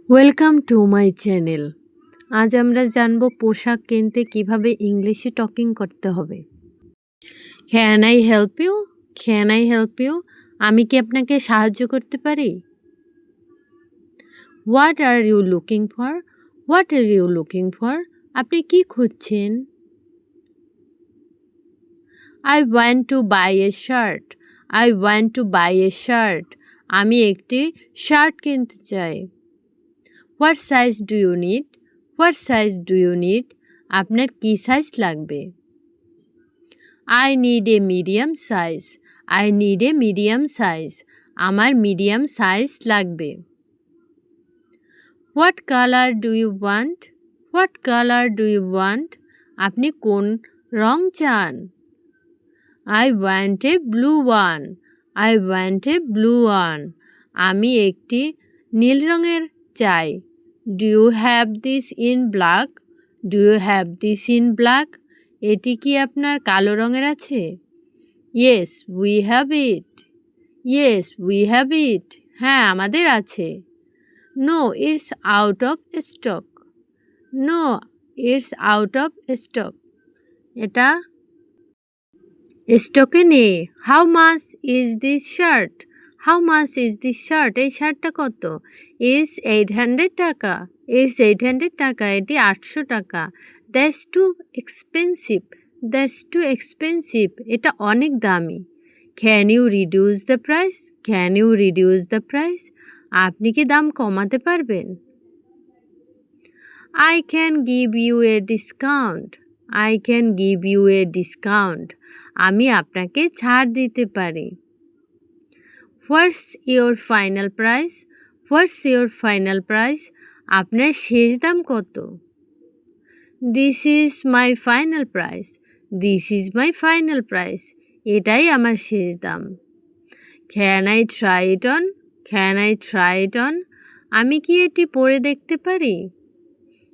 Welcome to my channel. আজ আমরা জানব পোশাক কিনতে কিভাবে ইংলিশে টকিং করতে হবে। Can I help you? Can I help you? আমি কি আপনাকে সাহায্য করতে পারি? What are you looking for? What are you looking for? আপনি কি খুঁজছেন? I want to buy a shirt. I want to buy a shirt. আমি একটি শার্ট কিনতে চাই। What size do you need? What size do you need? আপনার কী size লাগবে? I need a medium size. I need a medium size. আমার medium size লাগবে। What colour do you want? What colour do you want? আপনি কোন রং চান? I want a blue one. I want a blue one. আমি একটি নীল রঙের চাই। Do you have this in black? Do you have this in black? এটি কি আপনার কালো রঙের আছে? Yes we have it. Yes we have it. হ্যাঁ, আমাদের আছে। No it's out of stock. No it's out of stock. এটা স্টকে নেই। How much is this shirt? How much is this shirt? এই শার্টটা কত? ইজ 800 টাকা। ইজ 800 টাকা। এটি 800 টাকা। That's too expensive. That's too expensive. এটা অনেক দামি। Can you reduce the price? Can you reduce the price? আপনি কি দাম কমাতে পারবেন? I can give you a discount. I can give you a discount. আমি আপনাকে ছাড় দিতে পারি। What's your final price? What's your final price? আপনার শেষ দাম কত? This is my final price. This is my final price. এটাই আমার শেষ দাম। Can I try it on? Can I try it on? আমি কি এটি পরে দেখতে পারি?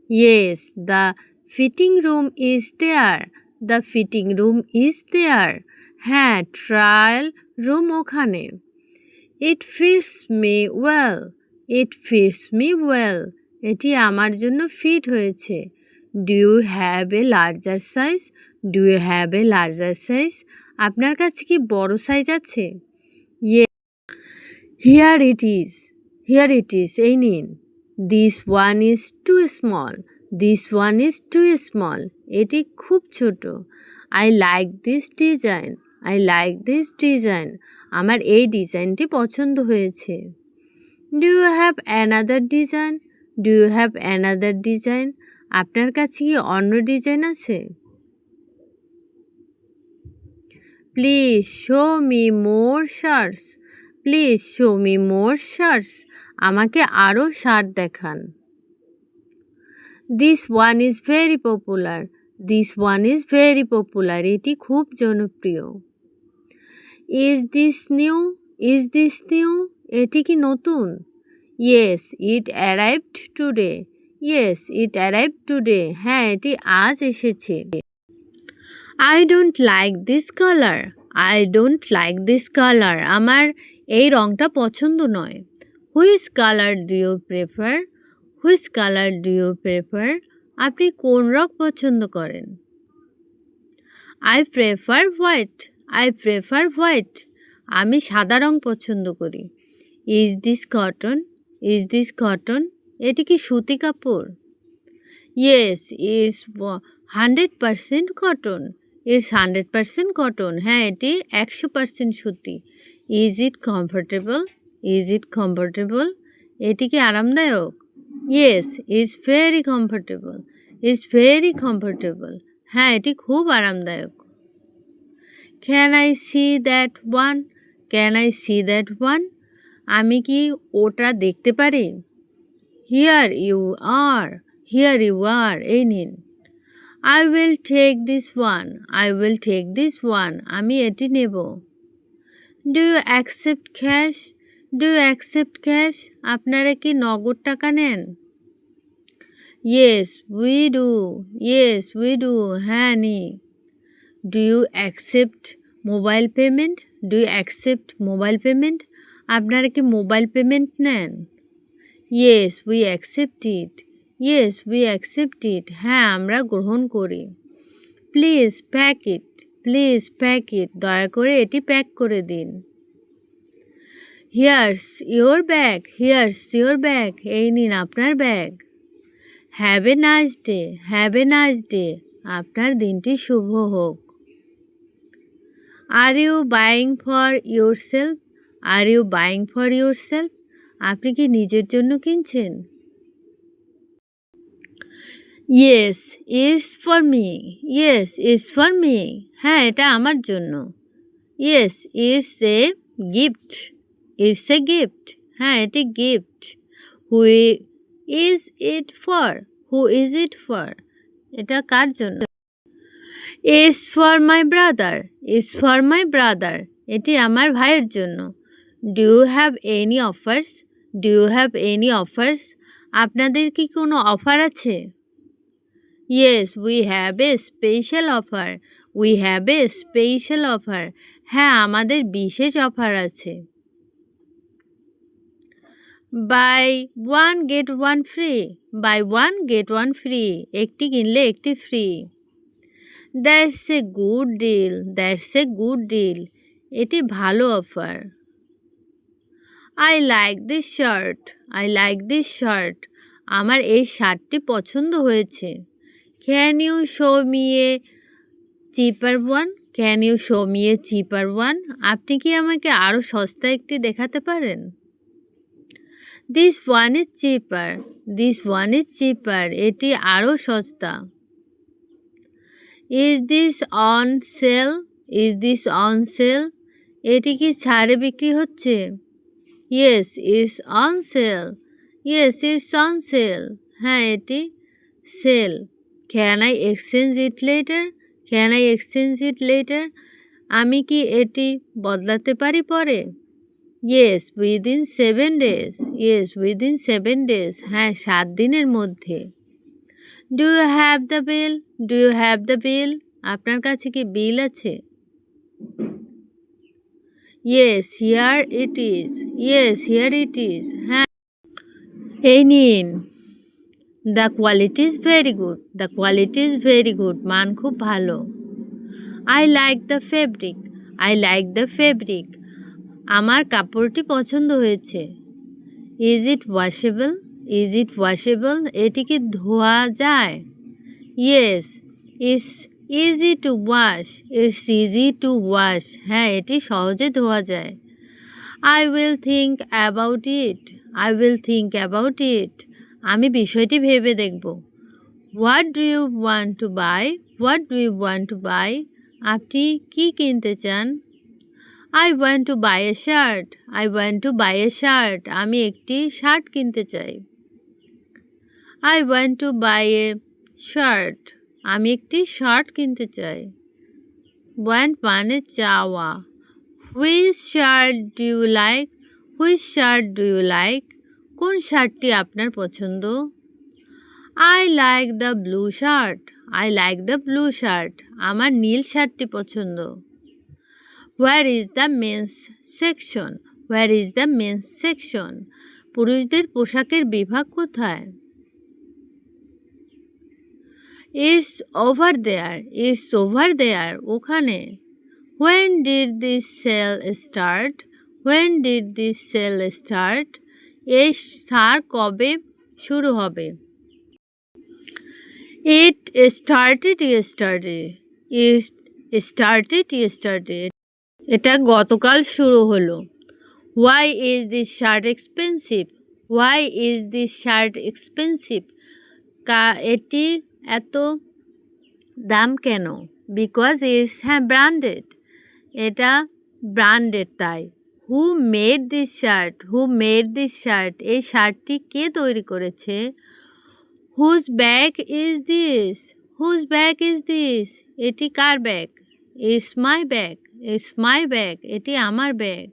Yes the fitting room is there. The fitting room is there. হ্যাঁ, ট্রায়াল রুম ওখানে। It fits me well. It fits me well. এটি আমার জন্য ফিট হয়েছে। Do you have a larger size? Do you have a larger size? আপনার কাছে কি বড় সাইজ আছে? Yeah here it is. Here it is. এই নিন। This one is too small. This one is too small. এটি খুব ছোট। I like this design. I like this design. আমার এই ডিজাইনটি পছন্দ হয়েছে। Do you have another design? Do you have another design? আপনার কাছে কি অন্য ডিজাইন আছে? Please show me more shirts. Please show me more shirts. আমাকে আরও শার্ট দেখান। This one is very popular. This one is very popular. এটি খুব জনপ্রিয়। Is this new? Is this new? এটি কি নতুন? Yes it arrived today. Yes it arrived today. হ্যাঁ, এটি আজ এসেছে। I don't like this colour. I don't like this colour. আমার এই রঙটা পছন্দ নয়। Which colour do you prefer? Which colour do you prefer? আপনি কোন রং পছন্দ করেন? I prefer white. I prefer white. আমি সাদা রং পছন্দ করি। Is this cotton? Is this cotton? এটি কি সুতি কাপড়? Yes it's 100% cotton. It's 100% cotton. হ্যাঁ, এটি 100% সুতি। Is it comfortable? Is it comfortable? এটি কি আরামদায়ক? Yes it's very comfortable. It's very comfortable. হ্যাঁ, এটি খুব আরামদায়ক। Can I see that one? Can I see that one? আমি কি ওটা দেখতে পারি? Here you are. Here you are. এই নিন। I will take this one. I will take this one. আমি এটি নেব। Do you accept cash? Do you accept cash? আপনারা কি নগদ টাকা নেন? Yes we do. Yes we do. হ্যাঁ, নিই। Do you accept mobile payment? Do you accept mobile payment? আপনারা কি মোবাইল পেমেন্ট নেন? Yes we accept it. Yes we accept it. হ্যাঁ, আমরা গ্রহণ করি। Please pack it. Please pack it. দয়া করে এটি প্যাক করে দিন। Here's your bag. Here's your bag. এই নিন আপনার bag. Have a nice day. Have a nice day. আপনার দিনটি শুভ হোক। Are you buying for yourself? Are you buying for yourself? আপনি কি নিজের জন্য কিনছেন? Yes it's for me. Yes it's for me. হ্যাঁ, এটা আমার জন্য। Yes it's a gift. It's a gift. হ্যাঁ, এটি gift. Who is it for? Who is it for? এটা কার জন্য? It's for my brother. It's for my brother. এটি আমার ভাইয়ের জন্য। Do you have any offers? Do you have any offers? আপনাদের কি কোনো অফার আছে? Yes we have a special offer. We have a special offer. হ্যাঁ, আমাদের বিশেষ অফার আছে। Buy one get one free. Buy one get one free. একটি কিনলে একটি free. That's a good deal. That's a good deal. এটি ভালো offer. I like this shirt. I like this shirt. আমার এই শার্টটি পছন্দ হয়েছে। Can you show me a cheaper one? Can you show me a cheaper one? আপনি কি আমাকে আরও সস্তা একটি দেখাতে পারেন? This one is cheaper. This one is cheaper. এটি আরও সস্তা। Is this on sale? Is this on sale? এটি কি ছাড়ে বিক্রি হচ্ছে? Yes it's on sale. Yes it's on sale. হ্যাঁ, এটি sale. Can I exchange it later? Can I exchange it letter? আমি কি এটি বদলাতে পারি পরে? Yes within 7 days. Yes within 7 days. হ্যাঁ, 7 দিনের মধ্যে। Do you have the bill? Do you have the bill? আপনার কাছে কি বিল আছে? Yes here it is. Yes here it is. হ্যাঁ, এই নিন। The quality is very good. The quality is very good. মান খুব ভালো। I like the fabric. I like the fabric. আমার কাপড়টি পছন্দ হয়েছে। Is it washable? Is it washable? এটি কি ধোয়া যায়? Yes it's easy to wash. It's easy to wash. হ্যাঁ, এটি সহজে ধোয়া যায়। I will think about it. I will think about it. আমি বিষয়টি ভেবে দেখব। What do you want to buy? What do you want to buy? আপনি কি কিনতে চান? I want to buy a shirt. I want to buy a shirt. আমি একটি শার্ট কিনতে চাই। I want to buy a shirt. আমি একটি শার্ট কিনতে চাই। ওয়ান্ট মানে চাওয়া। Which shirt do you like? Which shirt do you like? কোন শার্টটি আপনার পছন্দ? I like the blue shirt. I like the blue shirt. আমার নীল শার্টটি পছন্দ। Where is the men's section? Where is the men's section? পুরুষদের পোশাকের বিভাগ কোথায়? It's over there. It's over there. ওখানে। When did this sale start? When did this sale start? এই সার কবে শুরু হবে? It started yesterday. It started yesterday. এটা গতকাল শুরু হলো। Why is this shirt expensive? Why is this shirt expensive? এটি এত দাম কেন? Because it's branded. এটা ব্র্যান্ডেড তাই। Who made this shirt? Who made this shirt? এই শার্টটি কে তৈরি করেছে? Whose bag is this? Whose bag is this? এটি কার bag? It's my bag. It's my bag. এটি আমার bag.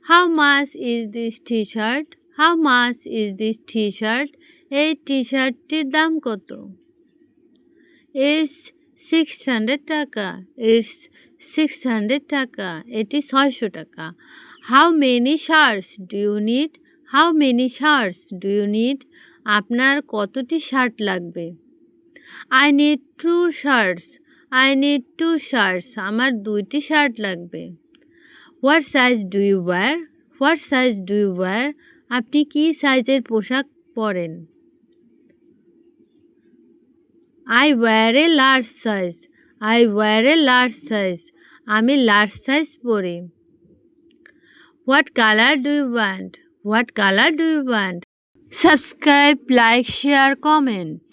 How much is this T shirt? How much is this T shirt? এই টি শার্টটির দাম কত? ইটস 600 টাকা। ইটস 600 টাকা। এটি 600 টাকা। How many shirts do you need? How many shirts do you need? আপনার কতটি শার্ট লাগবে? I need two shirts. I need two shirts. আমার 2টি শার্ট লাগবে। What size do you wear? What size do you wear? আপনি কী সাইজের পোশাক পরেন? I wear a large size. I wear a large size. আমি লার্জ সাইজ পরি। What colour do you want? What colour do you want? Subscribe, like, share, comment.